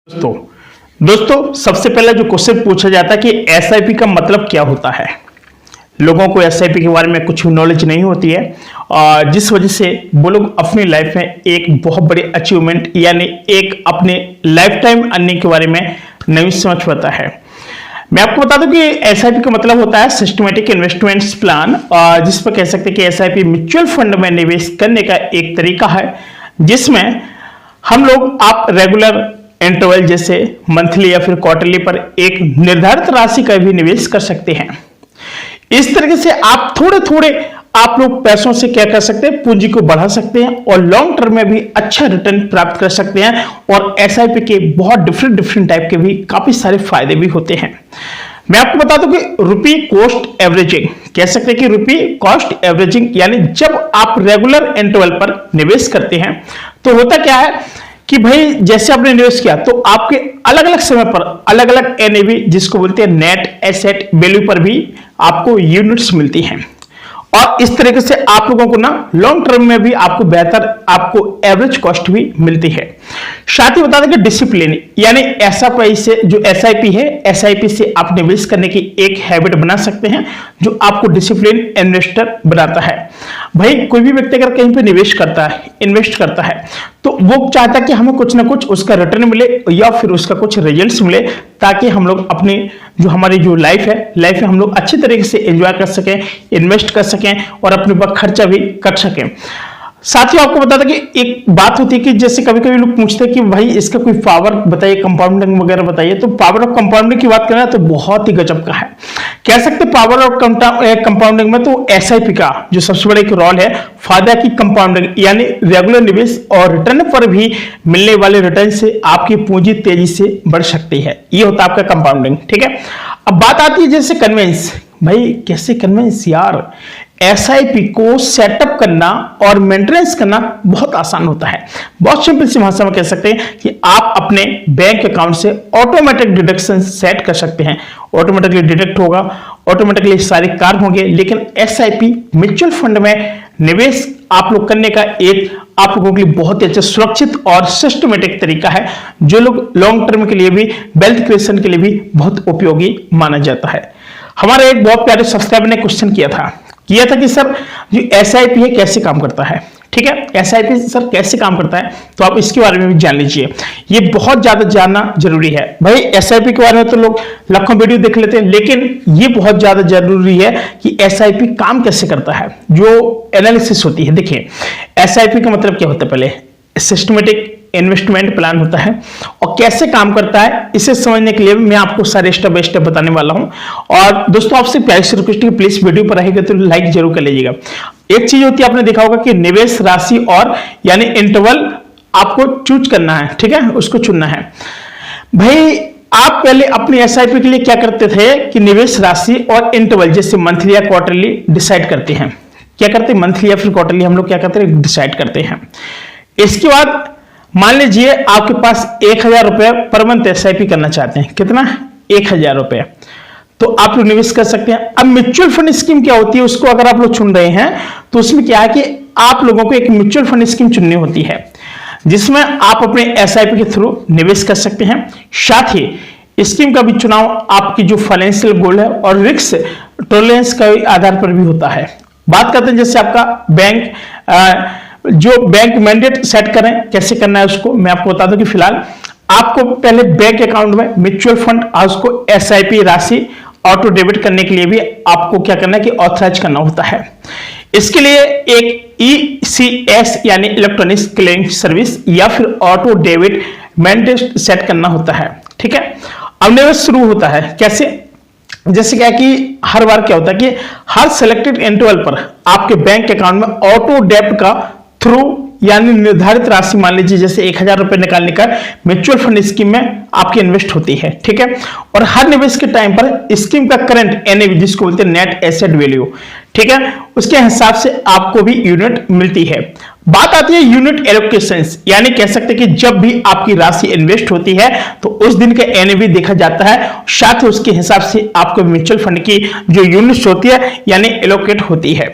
दोस्तों सबसे पहले जो क्वेश्चन पूछा जाता है कि एसआईपी का मतलब क्या होता है। लोगों को एसआईपी के बारे में कुछ नॉलेज नहीं होती है और जिस वजह से वो लोग अपनी लाइफ में एक बहुत बड़ी अचीवमेंट यानी एक अपने लाइफ टाइम अर्निंग के बारे में नहीं समझ पाता है। मैं आपको बता दूं कि एसआईपी का मतलब होता है सिस्टमेटिक इन्वेस्टमेंट्स प्लान, और जिस पर कह सकते हैं कि एसआईपी म्यूचुअल फंड में निवेश करने का एक तरीका है जिसमें हम लोग आप रेगुलर इंटरवल जैसे मंथली या फिर क्वार्टरली पर एक निर्धारित राशि का भी निवेश कर सकते हैं। इस तरीके से आप थोड़े थोड़े आप लोग पैसों से क्या कर सकते हैं, पूंजी को बढ़ा सकते हैं और लॉन्ग टर्म में भी अच्छा रिटर्न प्राप्त कर सकते हैं। और एसआईपी के बहुत डिफरेंट टाइप के भी काफी सारे फायदे भी होते हैं। मैं आपको बता दूं कि रुपी कॉस्ट एवरेजिंग कह सकते हैं कि रुपी कॉस्ट एवरेजिंग यानी जब आप रेगुलर इंटरवल पर निवेश करते हैं तो होता क्या है कि भाई जैसे आपने निवेश किया तो आपके अलग अलग समय पर अलग अलग एनएवी जिसको बोलते हैं नेट एसेट वैल्यू पर भी आपको यूनिट्स मिलती हैं और इस तरीके से आप लोगों को ना लॉन्ग टर्म में भी आपको बेहतर आपको एवरेज कॉस्ट भी मिलती है। साथ ही बता दें कि डिसिप्लिन यानी ऐसा पैसे जो एसआईपी है, एसआईपी से आप निवेश करने की एक हैबिट बना सकते हैं जो आपको डिसिप्लिन इन्वेस्टर बनाता है। भाई कोई भी व्यक्ति अगर कहीं पे निवेश करता है, इन्वेस्ट करता है तो वो चाहता है कि हमें कुछ ना कुछ उसका रिटर्न मिले या फिर उसका कुछ रिजल्ट्स मिले ताकि हम लोग अपनी जो हमारी जो लाइफ है हम लोग अच्छी तरीके से एंजॉय कर सकें, इन्वेस्ट कर सकें और अपने ऊपर खर्चा भी कर सकें। साथ ही आपको बता दें कि एक बात होती है कि जैसे कभी कभी लोग पूछते हैं कि भाई इसका कोई पावर बताइए, कंपाउंडिंग वगैरह बताइए। तो पावर ऑफ कंपाउंडिंग की बात करें तो बहुत ही गजब का है, कह सकते पावर ऑफ कंपाउंडिंग में तो एसआईपी का जो सबसे बड़ा एक रोल है फायदा की कंपाउंडिंग यानी रेगुलर निवेश और रिटर्न पर भी मिलने वाले रिटर्न से आपकी पूंजी तेजी से बढ़ सकती है। ये होता है आपका कंपाउंडिंग। ठीक है, अब बात आती है जैसे कन्वेंस। भाई कैसे कन्वेंस यार, एसआईपी को सेटअप करना और मेंटेनेंस करना बहुत आसान होता है। बहुत सिंपल सी भाषा में कह सकते हैं कि आप अपने बैंक अकाउंट से ऑटोमेटिक डिडक्शन सेट कर सकते हैं। ऑटोमेटिकली डिडक्ट होगा, ऑटोमेटिकली सारे कार्य होंगे। लेकिन एसआईपी म्यूचुअल फंड में निवेश आप लोग करने का एक आप लोगों के लिए बहुत ही अच्छा सुरक्षित और सिस्टमेटिक तरीका है जो लोग लॉन्ग टर्म के लिए भी, वेल्थ क्रिएशन के लिए भी बहुत उपयोगी माना जाता है। हमारे एक बहुत प्यारे सब्सक्राइबर ने क्वेश्चन किया था कि सर जो एसआईपी है कैसे काम करता है। ठीक है, एसआईपी सर कैसे काम करता है तो आप इसके बारे में भी जान लीजिए, ये बहुत ज्यादा जानना जरूरी है। भाई एसआईपी के बारे में तो लोग लाखों वीडियो देख लेते हैं लेकिन ये बहुत ज्यादा जरूरी है कि एसआईपी काम कैसे करता है, जो एनालिसिस होती है। देखिए एसआईपी का मतलब क्या होता है, पहले सिस्टमेटिक इन्वेस्टमेंट प्लान होता है और कैसे काम करता है इसे समझने के लिए मैं आपको सारे स्टेप बाय स्टेप बताने वाला हूं। और दोस्तों आपसे प्यारी सी रिक्वेस्ट है कि प्लीज वीडियो पर रहेगा तो लाइक जरूर कर लीजिएगा। एक चीज होती है आपने देखा होगा कि निवेश राशि और यानी इंटरवल आपको चूज करना है। ठीक है, उसको चुनना है। भाई आप पहले अपनी एसआईपी के लिए क्या करते थे कि निवेश राशि और इंटरवल जैसे मंथली या क्वार्टरली डिसाइड करते हैं। क्या करते हैं, मंथली या फिर क्वार्टरली हम लोग क्या करते हैं, डिसाइड करते हैं। इसके बाद मान लीजिए आपके पास 1000 रुपए पर मंथ एसआईपी करना चाहते हैं। कितना, 1000 रुपए, तो आप लोग निवेश कर सकते हैं। अब म्यूचुअल फंड स्कीम क्या होती है उसको अगर आप लोग चुन रहे हैं तो उसमें क्या है कि आप लोगों को एक म्यूचुअल फंड स्कीम चुननी होती है जिसमें आप अपने एसआईपी के थ्रू निवेश कर सकते हैं। साथ ही स्कीम का भी चुनाव आपकी जो फाइनेंशियल गोल है और रिस्क टॉलरेंस के आधार पर भी होता है। बात करते हैं जैसे आपका बैंक जो बैंक मैंडेट सेट करें कैसे करना है उसको मैं आपको बता दूं कि फिलहाल आपको पहले बैंक अकाउंट में म्यूचुअल फंड और उसको एसआईपी राशि ऑटो डेबिट करने के लिए भी आपको क्या करना है कि ऑथराइज करना होता है। इसके लिए एक ईसीएस यानी इलेक्ट्रॉनिक क्लियरिंग सर्विस या फिर ऑटो डेबिट मैंडेट सेट करना होता है। ठीक है, अब निवेश शुरू होता है कैसे, जैसे क्या कि हर बार क्या होता है कि हर सिलेक्टेड इंटरवल पर आपके बैंक अकाउंट में ऑटो डेबिट का थ्रू यानी निर्धारित राशि मान लीजिए जैसे 1000 रुपए निकालने का म्यूचुअल फंड स्कीम में आपकी इन्वेस्ट होती है। ठीक है, और हर निवेश के टाइम पर स्कीम का करंट एनएवी जिसको बोलते हैं नेट एसेट वैल्यू, ठीक है, उसके हिसाब से आपको भी यूनिट मिलती है। बात आती है यूनिट एलोकेशंस यानी कह सकते हैं कि जब भी आपकी राशि इन्वेस्ट होती है तो उस दिन का एनएवी देखा जाता है, साथ ही उसके हिसाब से आपको म्यूचुअल फंड की जो यूनिट्स होती है यानी एलोकेट होती है।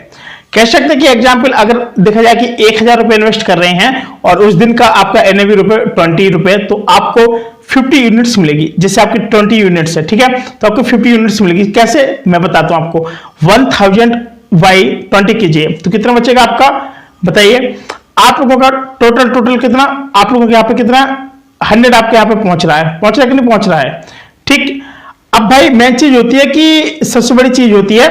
कह सकते हैं कि एग्जाम्पल अगर देखा जाए कि 1000 रुपए इन्वेस्ट कर रहे हैं और उस दिन का आपका एनएवी रुपए 20 रुपए, तो आपको 50 यूनिट्स मिलेगी। जैसे आपकी 20 यूनिट्स है, ठीक है, तो आपको 50 यूनिट्स मिलेगी। कैसे, मैं बताता हूं आपको। 1000 बाई 20 कीजिए तो कितना बचेगा आपका, बताइए। आप लोगों का टोटल कितना, आप लोगों के यहाँ पे कितना 100 आपके यहाँ पे पहुंच रहा है कि नहीं पहुंच रहा है, ठीक। अब भाई मेन चीज होती है कि सबसे बड़ी चीज होती है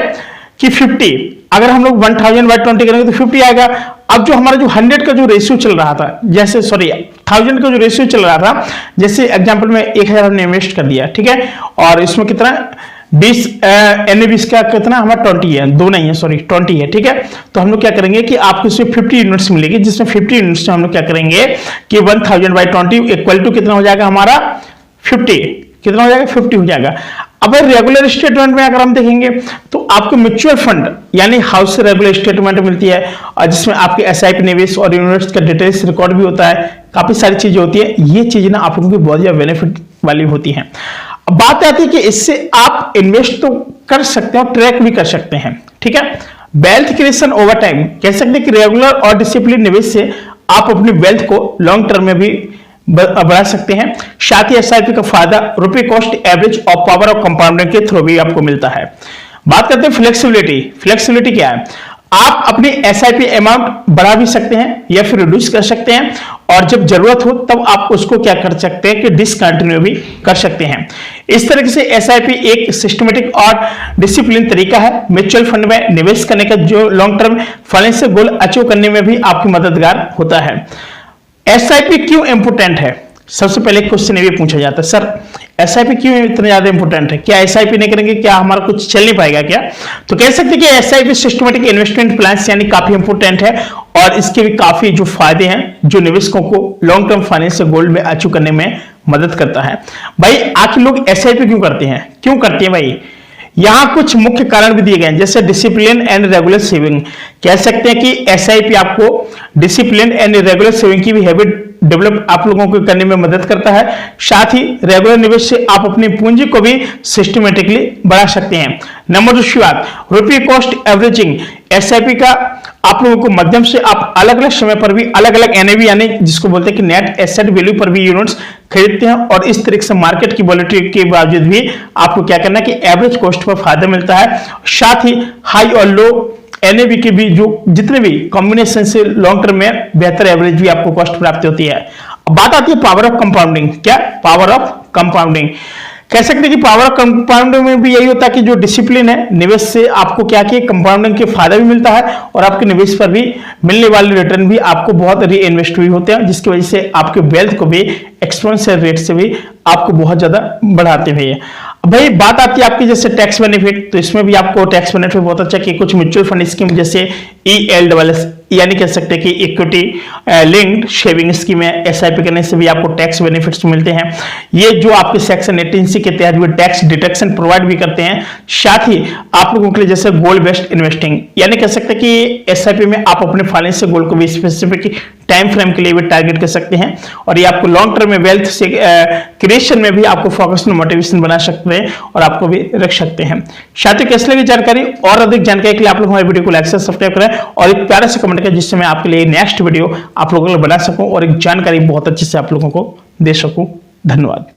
कि 50, अगर हम लोग 1000 बाई 20 करेंगे तो 50 आएगा। अब जो हमारा जो 100 का जो रेशियो चल रहा था, जैसे 1000 का जो रेशियो चल रहा था, जैसे एग्जांपल में 1000 हमने इन्वेस्ट कर दिया, ठीक है, और इसमें कितना 20 एनएबीस का कितना हमारा 20 है, 2 नहीं है, सॉरी 20 है, ठीक है। तो हम लोग क्या करेंगे कि आपको इसमें 50 यूनिट्स मिलेगी, जिसमें 50 यूनिट्स से हम लोग क्या करेंगे कि 1000 बाई 20 इक्वल टू कितना हो जाएगा हमारा 50, कितना हो जाएगा 50 हो जाएगा। अब रेगुलर स्टेटमेंट में अगर हम देखेंगे तो आपको म्यूचुअल फंड यानी हाउस से रेगुलर स्टेटमेंट मिलती है, और जिसमें आपके एसआईपी निवेश और यूनिट्स का डिटेल्स रिकॉर्ड भी होता है, काफी सारी चीजें होती है। ये चीजें ना आप लोगों की बहुत ज्यादा बेनिफिट वाली होती है। अब बात आती है कि इससे आप इन्वेस्ट तो कर सकते हैं और ट्रैक भी कर सकते हैं, ठीक है। वेल्थ क्रिएशन ओवर टाइम, कह सकते हैं कि रेगुलर और डिसिप्लिन निवेश से आप अपनी वेल्थ को लॉन्ग टर्म में भी बढ़ा सकते हैं। साथ ही एसआईपी का फायदा रुपए कॉस्ट एवरेज और पावर ऑफ कंपाउंडिंग के थ्रू भी आपको मिलता है। बात करते हैं फ्लेक्सिबिलिटी। फ्लेक्सिबिलिटी क्या है, आप अपनी एसआईपी अमाउंट बढ़ा भी सकते हैं या फिर रिड्यूस कर सकते हैं, और जब जरूरत हो तब आप उसको क्या कर सकते हैं कि डिसकंटिन्यू भी कर सकते हैं। इस तरीके से एसआईपी एक सिस्टमेटिक और डिसिप्लिन तरीका है म्यूचुअल फंड में निवेश करने का, जो long term financial goal achieve करने में भी आपकी मददगार होता है। एसआईपी क्यों इंपोर्टेंट है, सबसे पहले क्वेश्चन ये पूछा जाता है, सर एसआईपी क्यों इतना ज्यादा इंपोर्टेंट है, क्या एसआईपी नहीं करेंगे क्या हमारा कुछ चल नहीं पाएगा क्या। तो कह सकते हैं कि एसआईपी सिस्टमेटिक इन्वेस्टमेंट प्लान यानी काफी इंपोर्टेंट है, और इसके भी काफी जो फायदे हैं जो निवेशकों को लॉन्ग टर्म फाइनेंशियल गोल में अचीव करने में मदद करता है। भाई आखिर लोग एसआईपी क्यों करते हैं भाई, यहां कुछ मुख्य कारण भी दिए गए हैं, जैसे डिसिप्लिन एंड रेगुलर सेविंग। कह सकते हैं कि एसआईपी आपको डिसिप्लिन एंड रेगुलर सेविंग की भी हैबिट डेवलप आप लोगों को करने में मदद करता है। साथ ही रेगुलर निवेश से आप अपनी पूंजी को भी सिस्टमेटिकली बढ़ा सकते हैं। नंबर 2 शुरुआत, रुपये कॉस्ट एवरेजिंग। एसआईपी का आप लोगों को माध्यम से आप अलग अलग समय पर भी अलग अलग एनएवी यानी जिसको बोलते हैं कि नेट एसेट वैल्यू पर भी यूनिट्स खरीदते हैं, और इस तरीके से मार्केट की वॉलेटिलिटी के बावजूद भी आपको क्या करना है कि एवरेज कॉस्ट पर फायदा मिलता है। साथ ही हाई और लो एनएवी के भी जो जितने भी कॉम्बिनेशन से लॉन्ग टर्म में बेहतर एवरेज भी आपको कॉस्ट प्राप्त होती है। अब बात आती है पावर ऑफ कंपाउंडिंग। क्या पावर ऑफ कंपाउंडिंग, कह सकते हैं कि पावर ऑफ कंपाउंडिंग में भी यही होता है कि जो डिसिप्लिन है निवेश से आपको क्या कि कंपाउंडिंग के फायदा भी मिलता है, और आपके निवेश पर भी मिलने वाले रिटर्न भी आपको बहुत री इन्वेस्ट भी होते हैं, जिसकी वजह से आपके वेल्थ को भी एक्सपोनेंशियल रेट से भी आपको बहुत ज्यादा बढ़ाते हुए। भाई बात आती है आपकी जैसे टैक्स बेनिफिट, तो इसमें भी आपको टैक्स बेनिफिट बहुत अच्छा कि कुछ म्यूचुअल फंड स्कीम जैसे ELSS यानी कह सकते हैं कि इक्विटी लिंक्ड सेविंग स्कीम है, एसआईपी करने से भी आपको टैक्स बेनिफिट्स मिलते हैं। ये जो आपके सेक्शन 18C के तहत भी टैक्स डिडक्शन प्रोवाइड भी करते हैं। साथ ही आप लोगों के लिए जैसे गोल बेस्ड इन्वेस्टिंग यानी कह सकते हैं कि एसआईपी में आप अपने फाइनेंशियल गोल को भी स्पेसिफिक टाइम फ्रेम के लिए भी टारगेट कर सकते हैं, और ये आपको लॉन्ग टर्म में वेल्थ से क्रिएशन में भी आपको फोकस और मोटिवेशन बना सकते हैं और आपको भी रख सकते हैं। साथियों कैसे लगी जानकारी, और अधिक जानकारी के लिए आप लोग हमारे वीडियो को लाइक से सब्सक्राइब करें और एक प्यारा से कमेंट करें, जिससे मैं आपके लिए नेक्स्ट वीडियो आप लोगों को बना सकूं और एक जानकारी बहुत अच्छे से आप लोगों को दे सकूं। धन्यवाद।